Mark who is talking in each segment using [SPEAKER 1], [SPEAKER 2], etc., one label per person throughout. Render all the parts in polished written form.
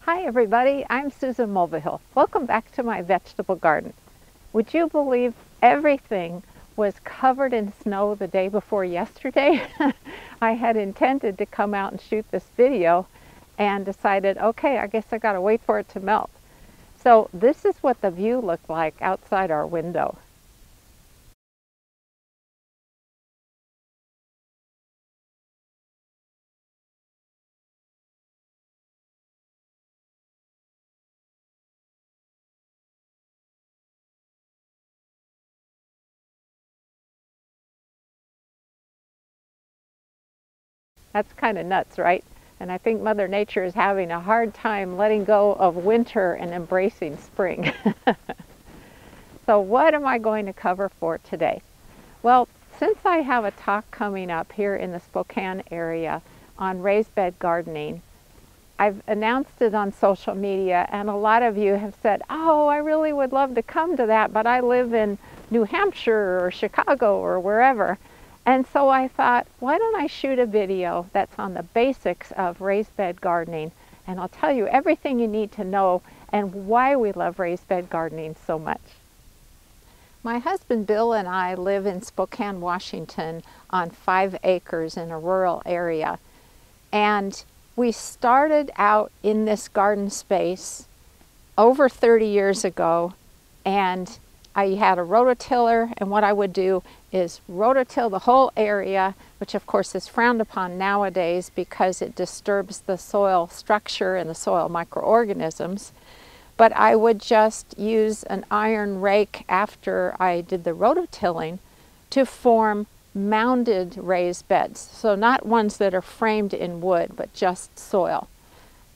[SPEAKER 1] Hi everybody, I'm Susan Mulvihill. Welcome back to my vegetable garden. Would you believe everything was covered in snow the day before yesterday? I had intended to come out and shoot this video and decided, okay, I guess I gotta wait for it to melt. So this is what the view looked like outside our window. That's kind of nuts, right? And I think Mother Nature is having a hard time letting go of winter and embracing spring. So what am I going to cover for today? Well, since I have a talk coming up here in the Spokane area on raised bed gardening, I've announced it on social media, and a lot of you have said, oh, I really would love to come to that, but I live in New Hampshire or Chicago or wherever. And so I thought, why don't I shoot a video that's on the basics of raised bed gardening, and I'll tell you everything you need to know and why we love raised bed gardening so much. My husband Bill and I live in Spokane, Washington on 5 acres in a rural area. And we started out in this garden space over 30 years ago, and I had a rototiller, and what I would do is rototill the whole area, which of course is frowned upon nowadays because it disturbs the soil structure and the soil microorganisms. But I would just use an iron rake after I did the rototilling to form mounded raised beds. So not ones that are framed in wood, but just soil.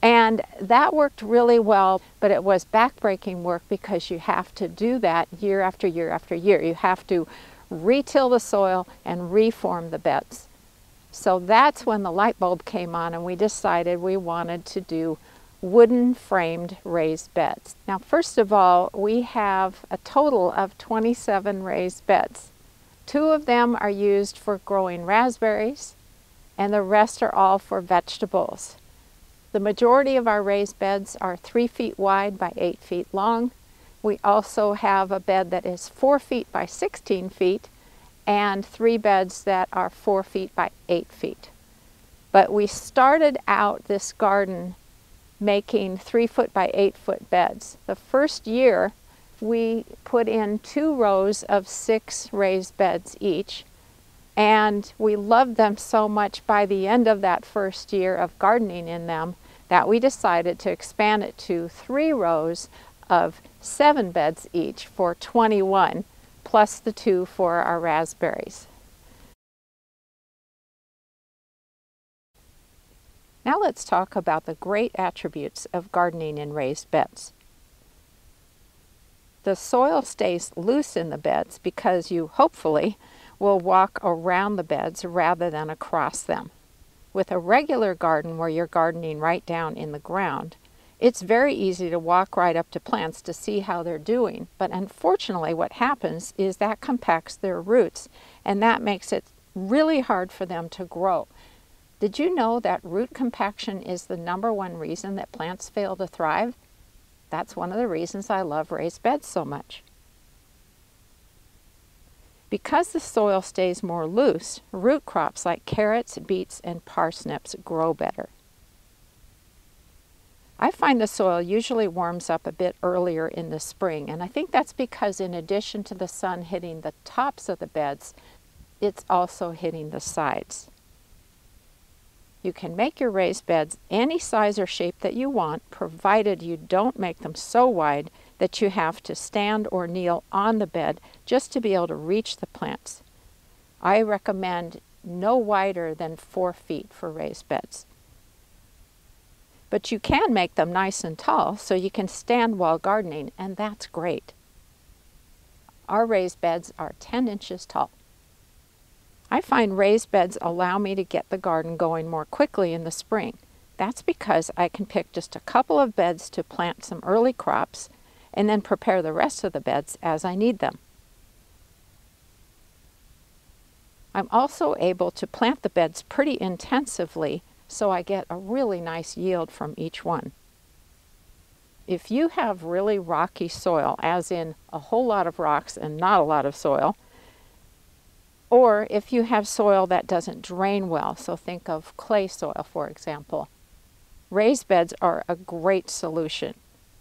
[SPEAKER 1] And that worked really well, but it was backbreaking work because you have to do that year after year after year. You have to re-till the soil and reform the beds. So that's when the light bulb came on, and we decided we wanted to do wooden framed raised beds. Now, first of all, we have a total of 27 raised beds. 2 of them are used for growing raspberries, and the rest are all for vegetables. The majority of our raised beds are 3 feet wide by 8 feet long. We also have a bed that is 4 feet by 16 feet and 3 beds that are 4 feet by 8 feet. But we started out this garden making 3 foot by 8 foot beds. The first year we put in 2 rows of 6 raised beds each, and we loved them so much by the end of that first year of gardening in them that we decided to expand it to 3 rows of 7 beds each for 21, plus the 2 for our raspberries. Now let's talk about the great attributes of gardening in raised beds. The soil stays loose in the beds because you hopefully will walk around the beds rather than across them. With a regular garden where you're gardening right down in the ground, it's very easy to walk right up to plants to see how they're doing, but unfortunately what happens is that compacts their roots, and that makes it really hard for them to grow. Did you know that root compaction is the #1 reason that plants fail to thrive? That's one of the reasons I love raised beds so much. Because the soil stays more loose, root crops like carrots, beets, and parsnips grow better. I find the soil usually warms up a bit earlier in the spring, and I think that's because in addition to the sun hitting the tops of the beds, it's also hitting the sides. You can make your raised beds any size or shape that you want, provided you don't make them so wide that you have to stand or kneel on the bed just to be able to reach the plants. I recommend no wider than 4 feet for raised beds. But you can make them nice and tall so you can stand while gardening, and that's great. Our raised beds are 10 inches tall. I find raised beds allow me to get the garden going more quickly in the spring. That's because I can pick just a couple of beds to plant some early crops and then prepare the rest of the beds as I need them. I'm also able to plant the beds pretty intensively, so I get a really nice yield from each one. If you have really rocky soil, as in a whole lot of rocks and not a lot of soil, or if you have soil that doesn't drain well, so think of clay soil, for example, raised beds are a great solution.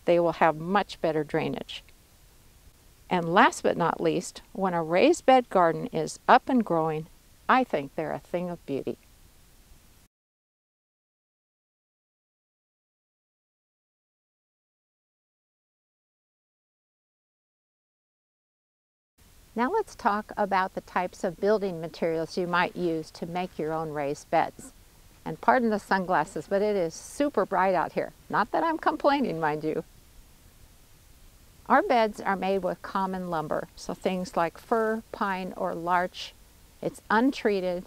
[SPEAKER 1] They will have much better drainage. And last but not least, when a raised bed garden is up and growing, I think they're a thing of beauty. Now let's talk about the types of building materials you might use to make your own raised beds. And pardon the sunglasses, but it is super bright out here. Not that I'm complaining, mind you. Our beds are made with common lumber, so things like fir, pine, or larch. It's untreated,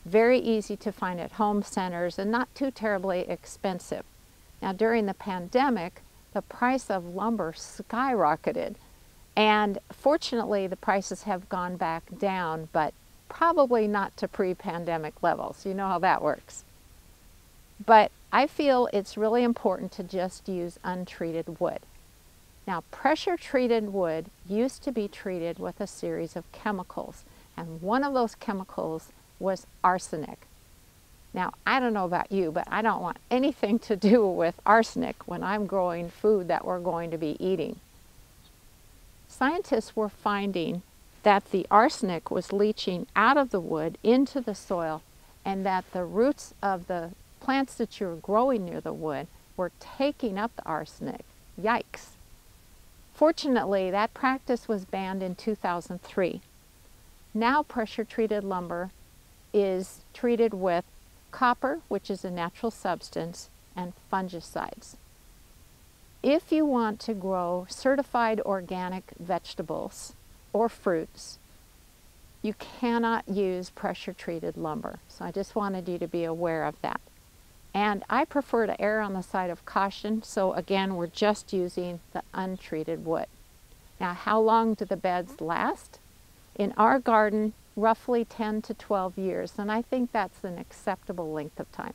[SPEAKER 1] very easy to find at home centers, and not too terribly expensive. Now during the pandemic, the price of lumber skyrocketed. And fortunately, the prices have gone back down, but probably not to pre-pandemic levels. You know how that works. But I feel it's really important to just use untreated wood. Now, pressure-treated wood used to be treated with a series of chemicals, and one of those chemicals was arsenic. Now, I don't know about you, but I don't want anything to do with arsenic when I'm growing food that we're going to be eating. Scientists were finding that the arsenic was leaching out of the wood into the soil, and that the roots of the plants that you're growing near the wood were taking up the arsenic. Yikes. Fortunately, that practice was banned in 2003. Now pressure-treated lumber is treated with copper, which is a natural substance, and fungicides. If you want to grow certified organic vegetables or fruits, you cannot use pressure-treated lumber. So I just wanted you to be aware of that. And I prefer to err on the side of caution, so again, we're just using the untreated wood. Now, how long do the beds last? In our garden, roughly 10 to 12 years, and I think that's an acceptable length of time.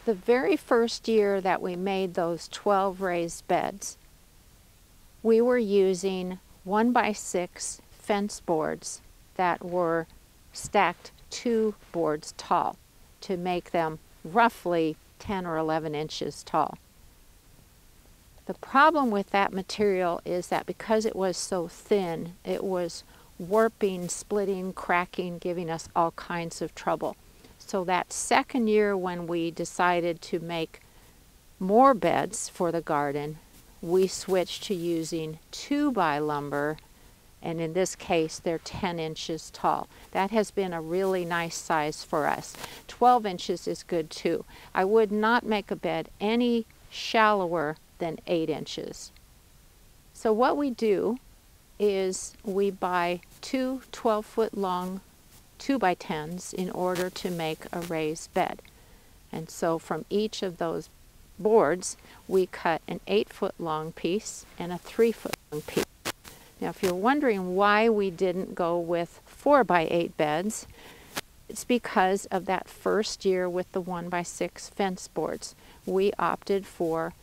[SPEAKER 1] The very first year that we made those 12 raised beds, we were using 1x6 fence boards that were stacked 2 boards tall to make them roughly 10 or 11 inches tall. The problem with that material is that because it was so thin, it was warping, splitting, cracking, giving us all kinds of trouble. So that second year when we decided to make more beds for the garden, we switched to using 2x lumber, and in this case they're 10 inches tall. That has been a really nice size for us. 12 inches is good too. I would not make a bed any shallower than 8 inches. So what we do is we buy 2 12-foot long 2x10s in order to make a raised bed. And so from each of those boards, we cut an 8-foot long piece and a 3-foot long piece. Now, if you're wondering why we didn't go with 4x8 beds, it's because of that first year with the 1x6 fence boards. We opted for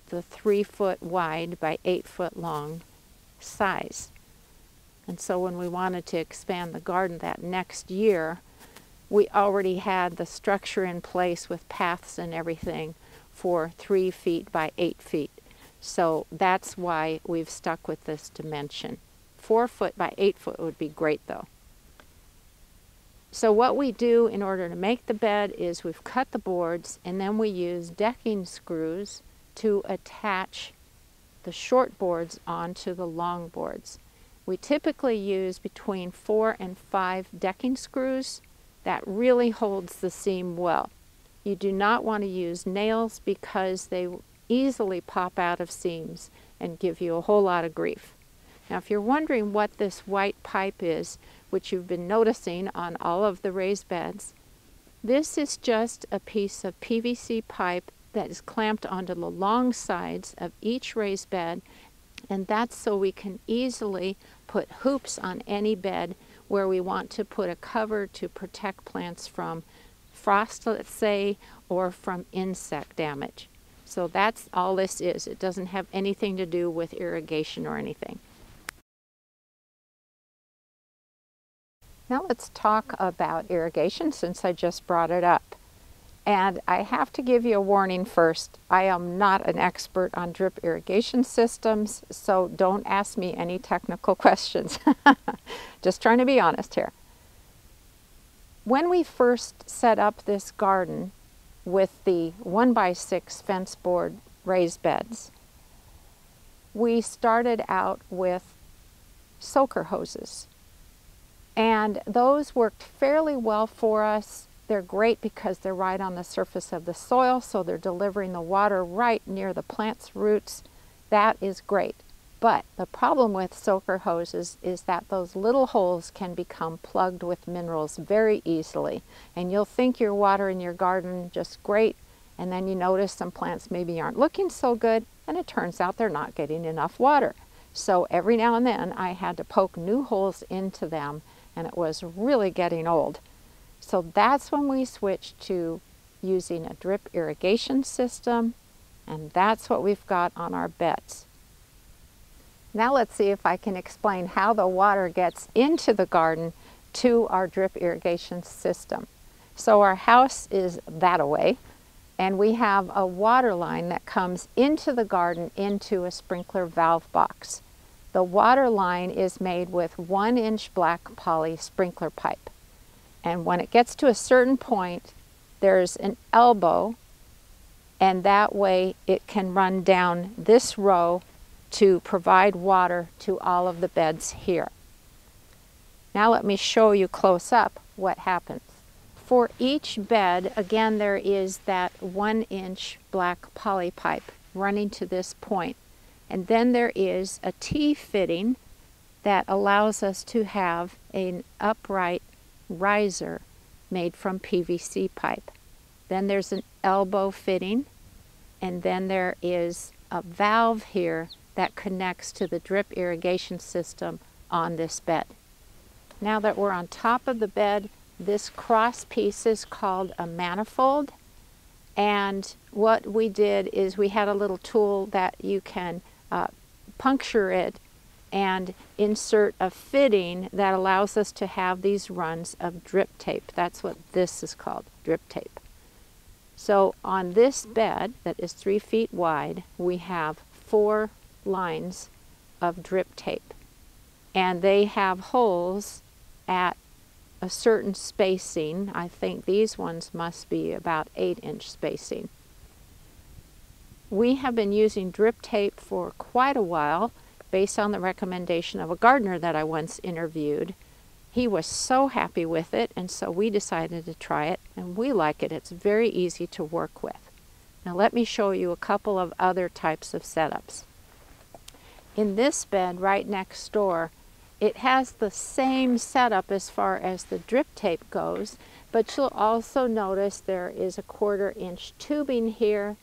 [SPEAKER 1] the 3-foot wide by 8-foot long size. And so when we wanted to expand the garden that next year, we already had the structure in place with paths and everything for 3 feet by 8 feet. So that's why we've stuck with this dimension. 4 foot by 8 foot would be great though. So what we do in order to make the bed is we've cut the boards, and then we use decking screws to attach the short boards onto the long boards. We typically use between 4 and 5 decking screws. That really holds the seam well. You do not want to use nails because they easily pop out of seams and give you a whole lot of grief. Now, if you're wondering what this white pipe is, which you've been noticing on all of the raised beds, this is just a piece of PVC pipe that is clamped onto the long sides of each raised bed, and that's so we can easily put hoops on any bed where we want to put a cover to protect plants from frost, let's say, or from insect damage. So that's all this is. It doesn't have anything to do with irrigation or anything. Now let's talk about irrigation since I just brought it up. And I have to give you a warning first. I am not an expert on drip irrigation systems, so don't ask me any technical questions. Just trying to be honest here. When we first set up this garden with the 1x6 fence board raised beds, we started out with soaker hoses. And those worked fairly well for us. They're great because they're right on the surface of the soil, so they're delivering the water right near the plant's roots. That is great. But the problem with soaker hoses is that those little holes can become plugged with minerals very easily. And you'll think you're watering your garden just great, and then you notice some plants maybe aren't looking so good, and it turns out they're not getting enough water. So every now and then I had to poke new holes into them, and it was really getting old. So that's when we switched to using a drip irrigation system, and that's what we've got on our beds. Now let's see if I can explain how the water gets into the garden to our drip irrigation system. So our house is that way, and we have a water line that comes into the garden into a sprinkler valve box. The water line is made with 1-inch black poly sprinkler pipe. And when it gets to a certain point, there's an elbow, and that way it can run down this row to provide water to all of the beds here. Now let me show you close up what happens. For each bed, again, there is that 1-inch black poly pipe running to this point. And then there is a T-fitting that allows us to have an upright riser made from PVC pipe. Then there's an elbow fitting, and then there is a valve here that connects to the drip irrigation system on this bed. Now that we're on top of the bed, this cross piece is called a manifold, and what we did is we had a little tool that you can puncture it and insert a fitting that allows us to have these runs of drip tape. That's what this is called, drip tape. So on this bed that is 3 feet wide, we have 4 lines of drip tape, and they have holes at a certain spacing. I think these ones must be about 8-inch spacing. We have been using drip tape for quite a while based on the recommendation of a gardener that I once interviewed. He was so happy with it, and so we decided to try it, and we like it. It's very easy to work with. Now let me show you a couple of other types of setups. In this bed right next door, it has the same setup as far as the drip tape goes, but you'll also notice there is a 1/4-inch tubing here,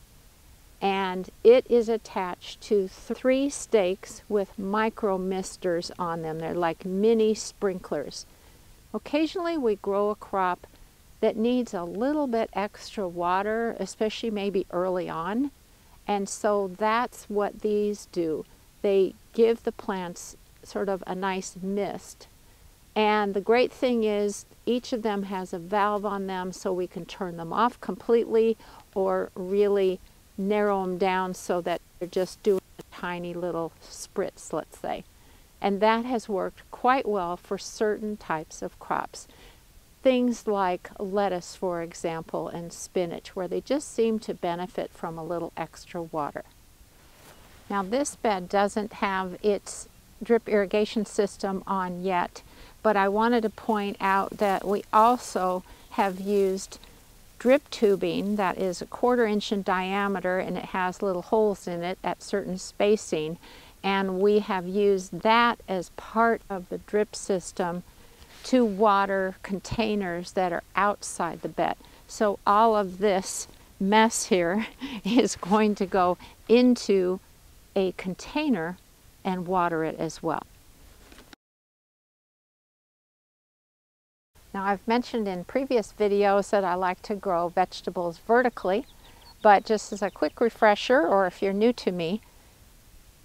[SPEAKER 1] and it is attached to 3 stakes with micro misters on them. They're like mini sprinklers. Occasionally we grow a crop that needs a little bit extra water, especially maybe early on, and so that's what these do. They give the plants sort of a nice mist. And the great thing is each of them has a valve on them, so we can turn them off completely or really narrow them down so that they're just doing a tiny little spritz, let's say. And that has worked quite well for certain types of crops. Things like lettuce, for example, and spinach, where they just seem to benefit from a little extra water. Now this bed doesn't have its drip irrigation system on yet, but I wanted to point out that we also have used drip tubing that is a 1/4-inch in diameter, and it has little holes in it at certain spacing, and we have used that as part of the drip system to water containers that are outside the bed. So all of this mess here is going to go into a container and water it as well. Now I've mentioned in previous videos that I like to grow vegetables vertically. But just as a quick refresher, or if you're new to me,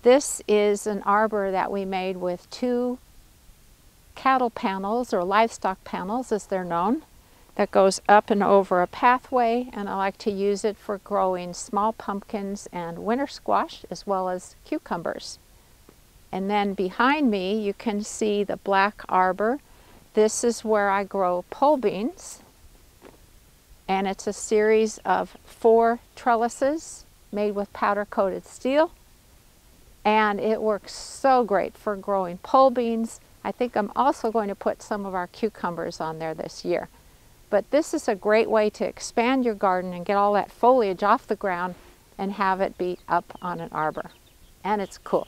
[SPEAKER 1] this is an arbor that we made with 2 cattle panels, or livestock panels as they're known, that goes up and over a pathway, and I like to use it for growing small pumpkins and winter squash as well as cucumbers. And then behind me you can see the black arbor. This is where I grow pole beans, and it's a series of 4 trellises made with powder coated steel, and it works so great for growing pole beans. I think I'm also going to put some of our cucumbers on there this year. But this is a great way to expand your garden and get all that foliage off the ground and have it be up on an arbor. And it's cool.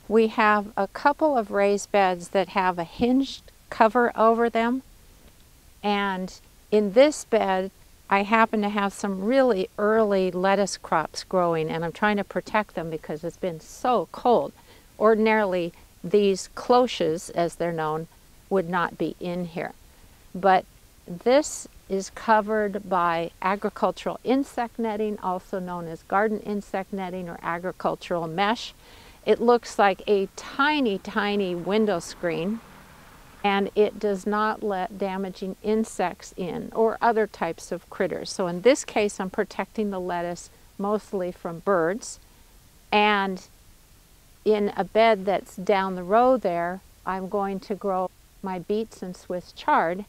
[SPEAKER 1] We have a couple of raised beds that have a hinged cover over them. And in this bed, I happen to have some really early lettuce crops growing, and I'm trying to protect them because it's been so cold. Ordinarily, these cloches, as they're known, would not be in here. But this is covered by agricultural insect netting, also known as garden insect netting or agricultural mesh. It looks like a tiny, tiny window screen, and it does not let damaging insects in or other types of critters. So in this case, I'm protecting the lettuce mostly from birds. And in a bed that's down the road there, I'm going to grow my beets and Swiss chard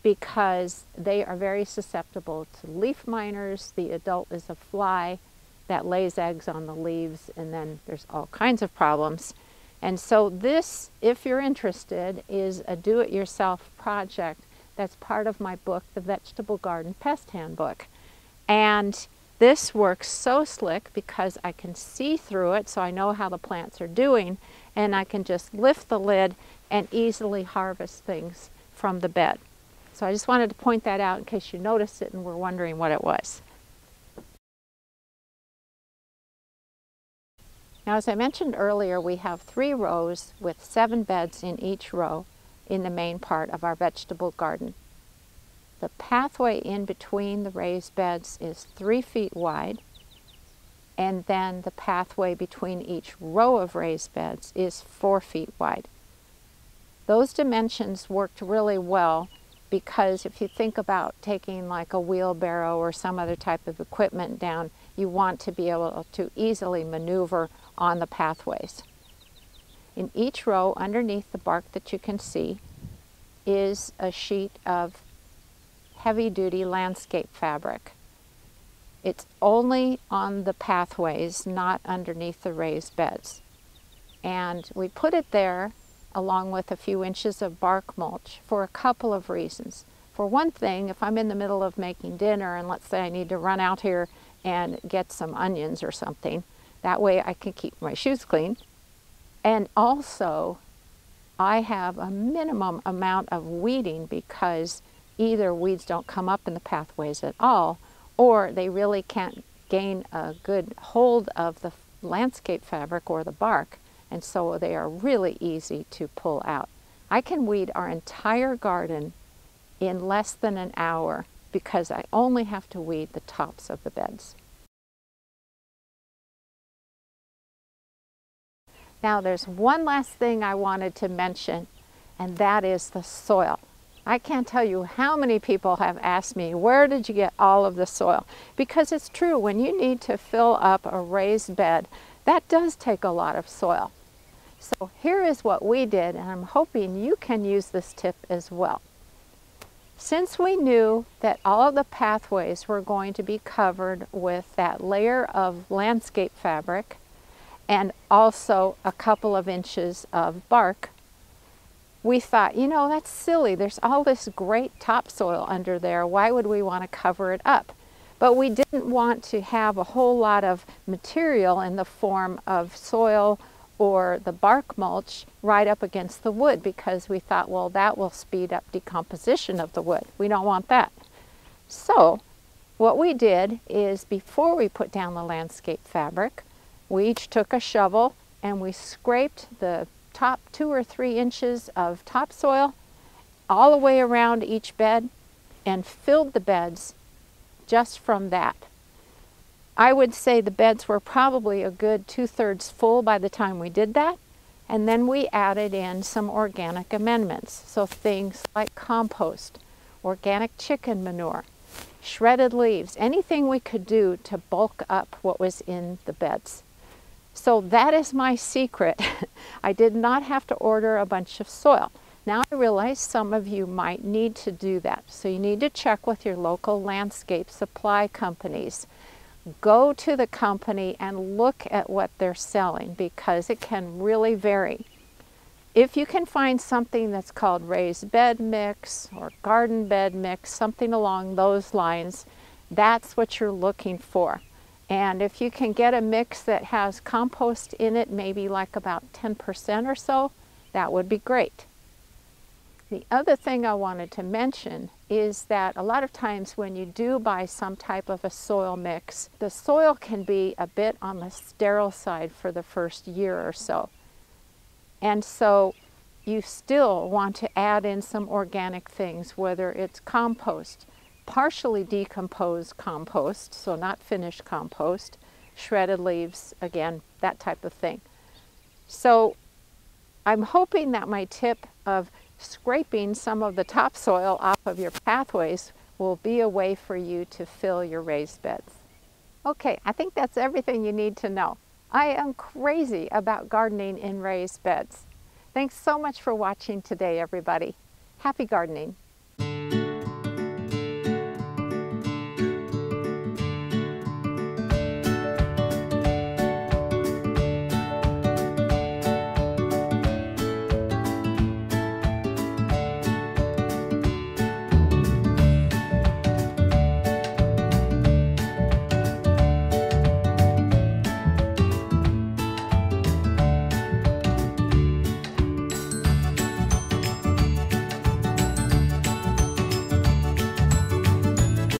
[SPEAKER 1] because they are very susceptible to leaf miners. The adult is a fly that lays eggs on the leaves, and then there's all kinds of problems. And so this, if you're interested, is a do-it-yourself project that's part of my book, The Vegetable Garden Pest Handbook. And this works so slick because I can see through it, so I know how the plants are doing, and I can just lift the lid and easily harvest things from the bed. So I just wanted to point that out in case you noticed it and were wondering what it was. Now, as I mentioned earlier, we have 3 rows with 7 beds in each row in the main part of our vegetable garden. The pathway in between the raised beds is 3 feet wide, and then the pathway between each row of raised beds is 4 feet wide. Those dimensions worked really well because if you think about taking like a wheelbarrow or some other type of equipment down, you want to be able to easily maneuver on the pathways. In each row, underneath the bark that you can see, is a sheet of heavy-duty landscape fabric. It's only on the pathways, not underneath the raised beds. And we put it there along with a few inches of bark mulch for a couple of reasons. For one thing, if I'm in the middle of making dinner and let's say I need to run out here and get some onions or something, that way I can keep my shoes clean. And also, I have a minimum amount of weeding because either weeds don't come up in the pathways at all, or they really can't gain a good hold of the landscape fabric or the bark, and so they are really easy to pull out. I can weed our entire garden in less than an hour because I only have to weed the tops of the beds. Now there's one last thing I wanted to mention, and that is the soil. I can't tell you how many people have asked me, where did you get all of the soil? Because it's true, when you need to fill up a raised bed, that does take a lot of soil. So here is what we did, and I'm hoping you can use this tip as well. Since we knew that all of the pathways were going to be covered with that layer of landscape fabric and also a couple of inches of bark, we thought, you know, that's silly. There's all this great topsoil under there. Why would we want to cover it up? But we didn't want to have a whole lot of material in the form of soil or the bark mulch right up against the wood because we thought, well, that will speed up decomposition of the wood. We don't want that. So what we did is before we put down the landscape fabric, we each took a shovel and we scraped the top 2 or 3 inches of topsoil all the way around each bed. and filled the beds just from that. I would say the beds were probably a good 2/3 full by the time we did that. And then we added in some organic amendments. So things like compost, organic chicken manure, shredded leaves, anything we could do to bulk up what was in the beds. So that is my secret. I did not have to order a bunch of soil. Now I realize some of you might need to do that. So you need to check with your local landscape supply companies. Go to the company and look at what they're selling because it can really vary. If you can find something that's called raised bed mix or garden bed mix, something along those lines, that's what you're looking for. And if you can get a mix that has compost in it, maybe like about 10% or so, that would be great. The other thing I wanted to mention is that a lot of times when you do buy some type of a soil mix, the soil can be a bit on the sterile side for the first year or so. And so you still want to add in some organic things, whether it's compost, partially decomposed compost, so not finished compost, shredded leaves, again, that type of thing. So I'm hoping that my tip of scraping some of the topsoil off of your pathways will be a way for you to fill your raised beds. Okay, I think that's everything you need to know. I am crazy about gardening in raised beds. Thanks so much for watching today, everybody. Happy gardening.